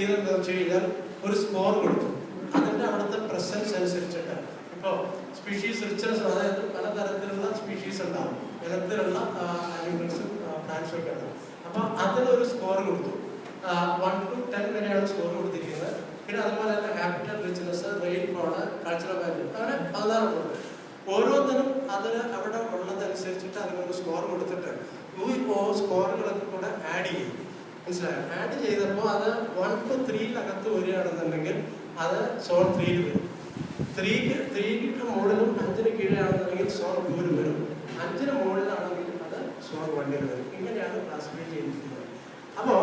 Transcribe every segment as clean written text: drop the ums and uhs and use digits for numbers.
ചെയ്തതെന്ന് വെച്ച് കഴിഞ്ഞാൽ ഒരു സ്കോർ കൊടുത്തു. അതിൻ്റെ അവിടുത്തെ പ്രസൻസ് അനുസരിച്ചിട്ട് ഇപ്പോൾ സ്പീഷീസ് റിച്ചസ്, അതായത് പലതരത്തിലുള്ള സ്പീഷീസ് ഉണ്ടാവും, ഇനത്തിലുള്ള ആനിമൽസും പ്ലാന്റ്സും ഒക്കെ ഉണ്ടാവും. അപ്പോൾ അതിനൊരു സ്കോർ കൊടുത്തു. 1 to 10 വരെയാണ് സ്കോർ കൊടുത്തിരിക്കുന്നത്. പിന്നെ അതുപോലെ തന്നെ habitat richness, rainfall, cultural value, അങ്ങനെ 16 ഉണ്ട്. ഓരോന്നിനും അതിന് അവിടെ ഉള്ളതനുസരിച്ചിട്ട് അതിനൊരു സ്കോർ കൊടുത്തിട്ട് ഈ സ്കോറുകളൊക്കെ കൂടെ ആഡ് ചെയ്യും. മനസ്സിലായോ? ആഡ് ചെയ്തപ്പോൾ അത് 1 to 3 വരികയാണെന്നുണ്ടെങ്കിൽ അത് സോൺ 3 വരും. 3ക്ക് മുകളിലും 5ന് കീഴെയാണെന്നുണ്ടെങ്കിൽ സോൺ 2 വരും. 5ന് മുകളിലാണെങ്കിൽ അത് സോൺ 1 വരും. ഇങ്ങനെയാണ് ക്ലാസിഫൈ ചെയ്തിരിക്കുന്നത്. അപ്പോൾ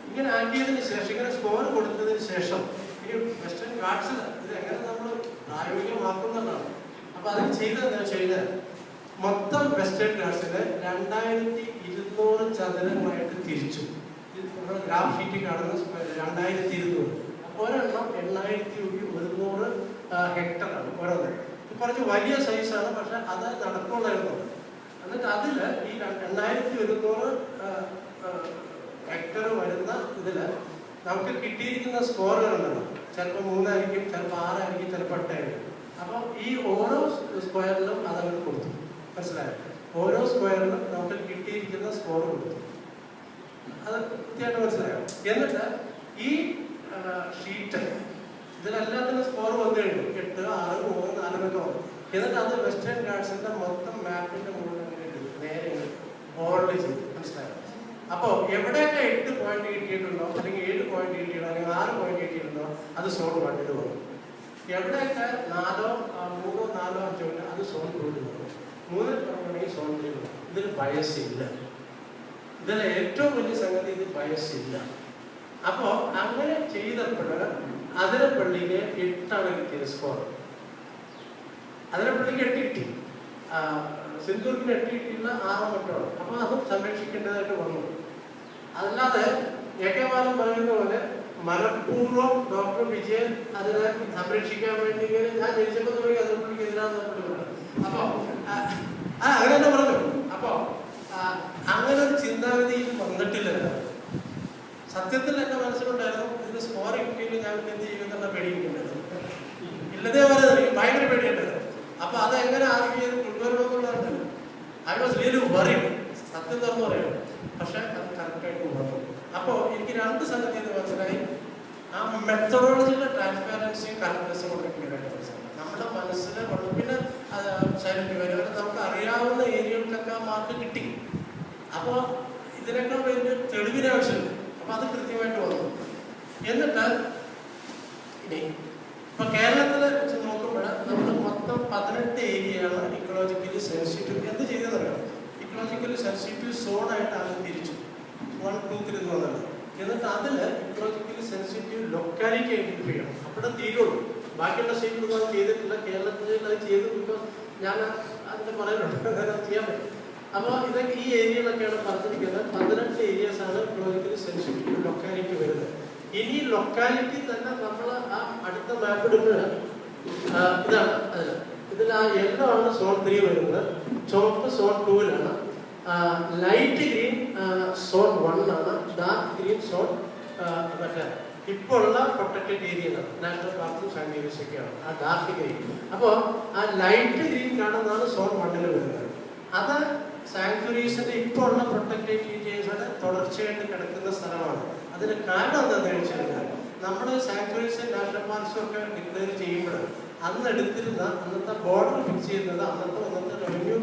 ഇങ്ങനെ ആക്കിയതിന് ശേഷം, ഇങ്ങനെ സ്കോർ കൊടുത്തതിന് ശേഷം ഈ വെസ്റ്റേൺ ഗാർഡ്സിൽ ഇത് എങ്ങനെ നമ്മൾ പ്രായോഗികമാക്കുന്നതാണ്. അപ്പോൾ അതിന് ചെയ്തതെന്ന് വെച്ച് കഴിഞ്ഞാൽ മൊത്തം വെസ്റ്റേൺ ഗാർഡ്സിനെ 2200 ചതുരങ്ങളായിട്ട് തിരിച്ചു. നമ്മൾ ഗ്രാഫ് ഷീറ്റിൽ കാണുന്ന 2200. ഒരെണ്ണം 8100 ഹെക്ടറാണ് ഓരോന്ന്. കുറച്ച് വലിയ സൈസാണ്, പക്ഷെ അത് നടക്കുള്ളായിരുന്നു. എന്നിട്ട് അതിൽ ഈ 2100 ഹെക്ടർ വരുന്ന ഇതിൽ നമുക്ക് കിട്ടിയിരിക്കുന്ന സ്കോറുകളുണ്ടല്ലോ. ചിലപ്പോൾ 3 ആയിരിക്കും, ചിലപ്പോൾ 6 ആയിരിക്കും, ചിലപ്പോൾ 8 ആയിരിക്കും. അപ്പോൾ ഈ ഓരോ സ്ക്വയറിലും അതവർ കൊടുത്തു. മനസ്സിലായോ? ഓരോ സ്ക്വയറിലും നമുക്ക് കിട്ടിയിരിക്കുന്ന സ്കോർ കൊടുത്തു. അത് കൃത്യമായിട്ട് മനസ്സിലായോ? എന്നിട്ട് ഈ ഷീറ്റ് ഇതിലെല്ലാത്തിനും സ്കോർ വന്നു കഴിഞ്ഞു. 8, 6, 3, 4 എന്നൊക്കെ വന്നു. എന്നിട്ട് അത് വെസ്റ്റേൺ ഗാർഡ്സിന്റെ മൊത്തം മാപ്പിന്റെ മുകളിൽ നേരെ ബോൾഡ് ചെയ്തു. മനസ്സിലായോ? അപ്പോൾ എവിടെയൊക്കെ 8 പോയിന്റ് കിട്ടിയിട്ടുണ്ടോ, അല്ലെങ്കിൽ 7 പോയിന്റ് കിട്ടിയിട്ടുണ്ടോ, അല്ലെങ്കിൽ 6 പോയിന്റ് കിട്ടിയിട്ടുണ്ടോ, അത് സോൺ 1 വന്നു. എവിടെയൊക്കെ 4, 3, 4, 5 ഉണ്ട്, അത് സോൺ 2 വന്നു. 3 കുറവുണ്ടെങ്കിൽ സോൺ 3 വന്നു. ഇതിൽ ബയസ് ഇല്ല. ഇതിലെ ഏറ്റവും വലിയ സംഗതി ഇത് ബയസ് ഇല്ല. അപ്പോൾ അങ്ങനെ ചെയ്തപ്പോൾ അതിരപ്പള്ളിക്ക് 8 കിട്ടിയത് സ്കോർ. അതിരപ്പള്ളിക്ക് 8 കിട്ടി. സിന്ധൂരിന് 8 കിട്ടിയില്ല, 6 മറ്റാണ്. അപ്പോൾ അതും സംരക്ഷിക്കേണ്ടതായിട്ട് വന്നു. അല്ലാതെ ഏകമാനം പറയുന്ന പോലെ മനഃപൂർവ്വം ഡോക്ടർ വിജയൻ അതിനെ സംരക്ഷിക്കാൻ വേണ്ടി ഞാൻ ജനിച്ചപ്പോൾ തുടങ്ങി അതിരപ്പള്ളിക്ക് എതിരാന്ന് പറഞ്ഞു. അപ്പോൾ അങ്ങനെ തന്നെ പറഞ്ഞു. അപ്പോൾ അങ്ങനെ ഒരു ചിന്താഗതിയിൽ വന്നിട്ടില്ലല്ലോ. സത്യത്തിൽ എൻ്റെ മനസ്സിലുണ്ടായിരുന്നു ഇതിന് സ്കോർ കിട്ടിയില്ല, ഞാൻ എന്ത് ചെയ്യുമെന്നുള്ള പേടിയിട്ടുണ്ടായിരുന്നു. ഇല്ലതേ പോലെ ഭയങ്കര പേടിയുണ്ടായിരുന്നു. അപ്പൊ അതെങ്ങനെ ആക്കിയത് കൊണ്ടുവരണമെന്നുള്ളതാണ്. ഐ വാസ് റിയലി വറീഡ്, സത്യം തുറന്നു പറയുന്നത്. പക്ഷെ അത് കറക്റ്റായിട്ട് വന്നു. അപ്പോൾ എനിക്ക് 2 സംഗതി എന്ന് മനസ്സിലായി. ആ മെത്തഡോളജിയുടെ ട്രാൻസ്പാരൻസിയും കറക്റ്റ്നെസ്സും കൊണ്ട് ക്ലിയറായിട്ട് മനസ്സിലായി. നമ്മുടെ മനസ്സിൽ പിന്നെ സൈലന്റ് വരും. നമുക്ക് അറിയാവുന്ന ഏരിയകൾക്കൊക്കെ മാർക്ക് കിട്ടി. അപ്പോൾ ഇതിനേക്കാൾ വലിയ തെളിവിന് ആവശ്യമില്ല. അപ്പൊ അത് കൃത്യമായിട്ട് വന്നു. എന്നിട്ട് ഇനി ഇപ്പൊ കേരളത്തിൽ വെച്ച് നോക്കുമ്പോൾ നമ്മൾ മൊത്തം 18 ഏരിയയാണ് ഇക്കോളജിക്കലി സെൻസിറ്റീവ്. എന്ത് ചെയ്തതറിയാം? ഇക്കോളജിക്കലി സെൻസിറ്റീവ് സോണായിട്ട് ആദ്യം തിരിച്ചു. 1, 2, 3 എന്ന് പറഞ്ഞത്. എന്നിട്ട് അതിൽ ഇക്കോളജിക്കലി സെൻസിറ്റീവ് ലൊക്കാലിറ്റി ഐഡന്റിഫൈ ചെയ്യണം. അവിടെ തീരുള്ളൂ. ബാക്കിയുള്ള സ്റ്റേറ്റിൽ അത് ചെയ്തിട്ടില്ല. കേരളത്തിൽ അത് ചെയ്തു. ഇപ്പോൾ ഞാൻ അതിന്റെ പറയുന്നുണ്ട്, അത് ചെയ്യാൻ പറ്റും. അപ്പോൾ ഇതൊക്കെ ഈ ഏരിയകളൊക്കെയാണ് പറഞ്ഞിരിക്കുന്നത്. 18 ഏരിയസാണ് ഇക്കോളജിക്കലി സെൻസിറ്റീവ് ലൊക്കാലിറ്റി വരുന്നത്. ഇനി ലൊക്കാലിറ്റി തന്നെ നമ്മൾ ആ അടുത്ത മാപ്പ് ഇടുന്നത് ഇതാണ്. ഇതിൽ ആ യെല്ലോ ആണ് സോൺ 3 വരുന്നത്, ചുവപ്പ് സോൺ 2-ലാണ്, ലൈറ്റ് ഗ്രീൻ സോൺ 1 ആണ്, ഡാർക്ക് ഗ്രീൻ സോൺ മറ്റേ ഇപ്പോൾ ഉള്ള പ്രൊട്ടക്റ്റഡ് ഏരിയകളാണ്, നാഷണൽ പാർക്കും സാങ്ച്വറീസ് ഒക്കെയാണ് ആ ഡാർക്ക് ഗ്രീൻ. അപ്പോൾ ആ ലൈറ്റ് ഗ്രീൻ കാണുന്നതാണ് സോൺ 1-ൽ വരുന്നത്. അത് സാങ്ച്വറീസിന്റെ ഇപ്പോൾ ഉള്ള പ്രൊട്ടക്റ്റഡ് ഏരിയയുടെ തുടർച്ചയായിട്ട് കിടക്കുന്ന സ്ഥലമാണ്. അതിന് കാരണം എന്താണെന്ന് വെച്ച് കഴിഞ്ഞാൽ നമ്മൾ സാങ്ച്വറീസും നാഷണൽ പാർക്സും ഒക്കെ ഡിക്ലെയർ ചെയ്യുമ്പോൾ അന്ന് എടുത്തിരുന്ന അന്നത്തെ ബോർഡർ ഫിക്സ് ചെയ്യുന്നത് അന്നത്തെ റവന്യൂ